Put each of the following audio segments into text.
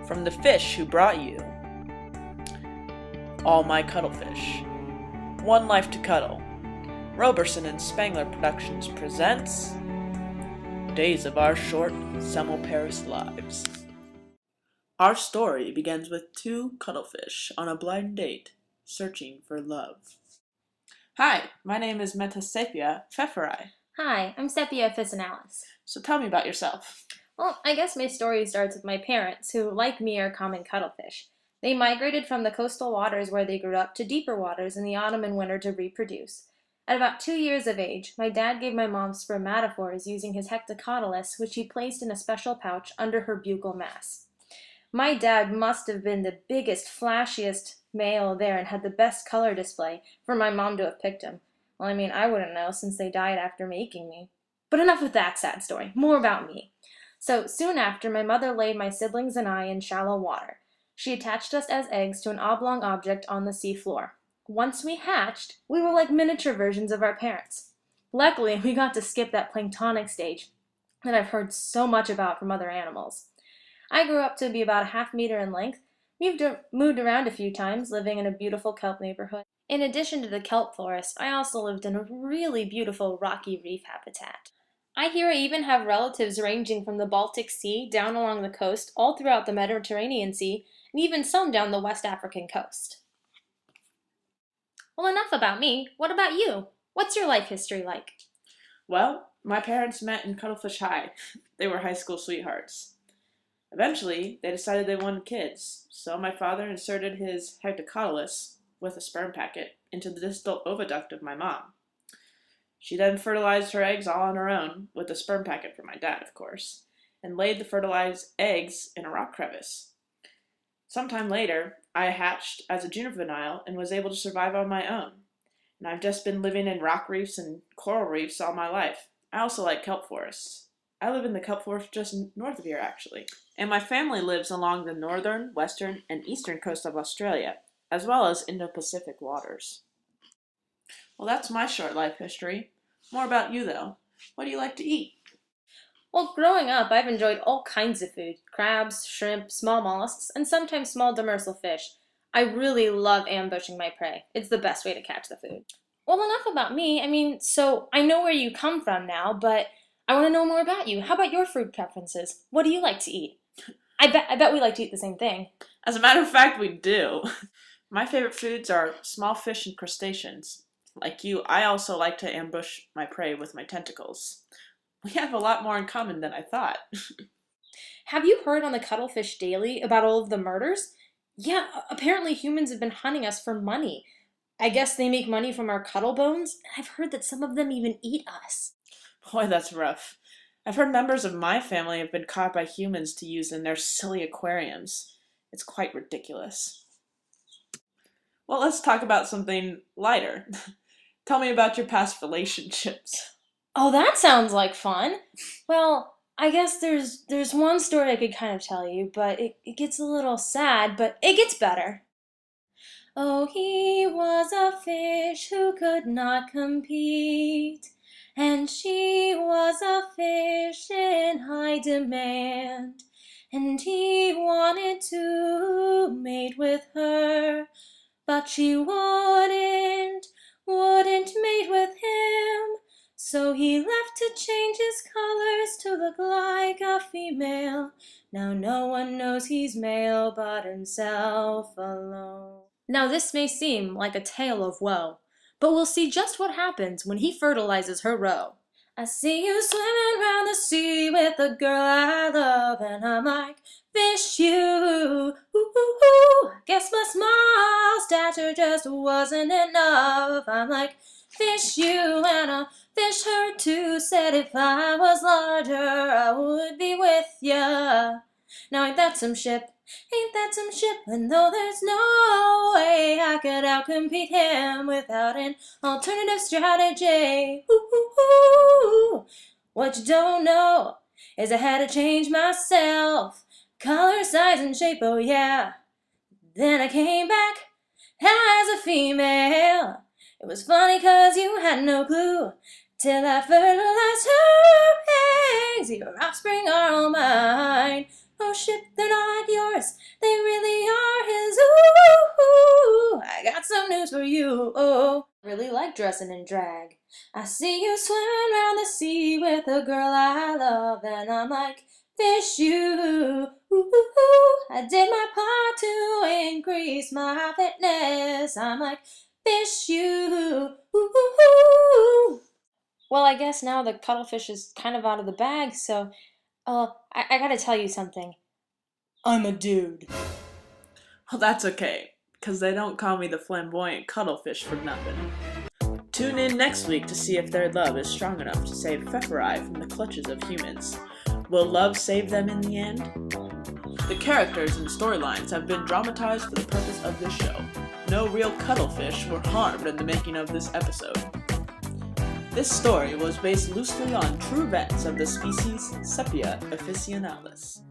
from the fish who brought you all my cuttlefish. One life to cuddle. Roberson and Spangler Productions presents Days of Our Short Semi-Paris Lives. Our story begins with two cuttlefish on a blind date, searching for love. Hi, my name is Metasapia Pfefferai. Hi, I'm Sepia Officinalis. So tell me about yourself. Well, I guess my story starts with my parents, who, like me, are common cuttlefish. They migrated from the coastal waters where they grew up to deeper waters in the autumn and winter to reproduce. At about 2 years of age, my dad gave my mom spermatophores using his hectocotylus, which he placed in a special pouch under her buccal mass. My dad must have been the biggest, flashiest male there and had the best color display for my mom to have picked him. Well, I wouldn't know since they died after making me. But enough with that sad story. More about me. So, soon after, my mother laid my siblings and I in shallow water. She attached us as eggs to an oblong object on the sea floor. Once we hatched, we were like miniature versions of our parents. Luckily, we got to skip that planktonic stage that I've heard so much about from other animals. I grew up to be about a half meter in length. Moved around a few times, living in a beautiful kelp neighborhood. In addition to the kelp forest, I also lived in a really beautiful rocky reef habitat. I hear I even have relatives ranging from the Baltic Sea down along the coast, all throughout the Mediterranean Sea, and even some down the West African coast. Well, enough about me. What about you? What's your life history like? Well, my parents met in Cuttlefish High. They were high school sweethearts. Eventually, they decided they wanted kids, so my father inserted his hectocotylus with a sperm packet into the distal oviduct of my mom. She then fertilized her eggs all on her own, with the sperm packet from my dad, of course, and laid the fertilized eggs in a rock crevice. Sometime later, I hatched as a juvenile and was able to survive on my own. And I've just been living in rock reefs and coral reefs all my life. I also like kelp forests. I live in the kelp forest just north of here, actually. And my family lives along the northern, western, and eastern coast of Australia, as well as Indo-Pacific waters. Well, that's my short life history. More about you, though. What do you like to eat? Well, growing up, I've enjoyed all kinds of food. Crabs, shrimp, small mollusks, and sometimes small demersal fish. I really love ambushing my prey. It's the best way to catch the food. Well, enough about me. So I know where you come from now, but I want to know more about you. How about your food preferences? What do you like to eat? I bet we like to eat the same thing. As a matter of fact, we do. My favorite foods are small fish and crustaceans. Like you, I also like to ambush my prey with my tentacles. We have a lot more in common than I thought. Have you heard on the Cuttlefish Daily about all of the murders? Yeah, apparently humans have been hunting us for money. I guess they make money from our cuttle bones, and I've heard that some of them even eat us. Boy, that's rough. I've heard members of my family have been caught by humans to use in their silly aquariums. It's quite ridiculous. Well, let's talk about something lighter. Tell me about your past relationships. Oh, that sounds like fun. Well, I guess there's one story I could kind of tell you, but it gets a little sad, but it gets better. Oh, he was a fish who could not compete, and she was a fish in high demand, and he wanted to mate with her, but she wouldn't mate with him. So he left to change his colors to look like a female. Now no one knows he's male but himself alone. Now this may seem like a tale of woe, but we'll see just what happens when he fertilizes her roe. I see you swimming round the sea with the girl I love, and I'm like, fish you, ooh, ooh, ooh. Guess my small stature just wasn't enough. I'm like, fish you, and I'll fish her too. Said if I was larger, I would be with ya. Now ain't that some ship? Ain't that some ship? And though there's no way I could outcompete him without an alternative strategy. Ooh, ooh, ooh. What you don't know is I had to change myself. Color, size, and shape, oh yeah. Then I came back as a female. It was funny 'cause you had no clue till I fertilized her eggs. Your offspring are all mine. Oh shit, they're not yours, they really are his. Ooh, I got some news for you. Oh, really like dressing in drag. I see you swimming around the sea with a girl I love, and I'm like, fish you. I did my part to increase my fitness. I'm like, fish you. Well, I guess now the cuttlefish is kind of out of the bag, so I gotta tell you something. I'm a dude. Well, that's okay, because they don't call me the flamboyant cuttlefish for nothing. Tune in next week to see if their love is strong enough to save Pfeffereye from the clutches of humans. Will love save them in the end? The characters and storylines have been dramatized for the purpose of this show. No real cuttlefish were harmed in the making of this episode. This story was based loosely on true events of the species Sepia officinalis.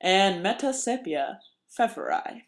And Metasepia Pfeffereye.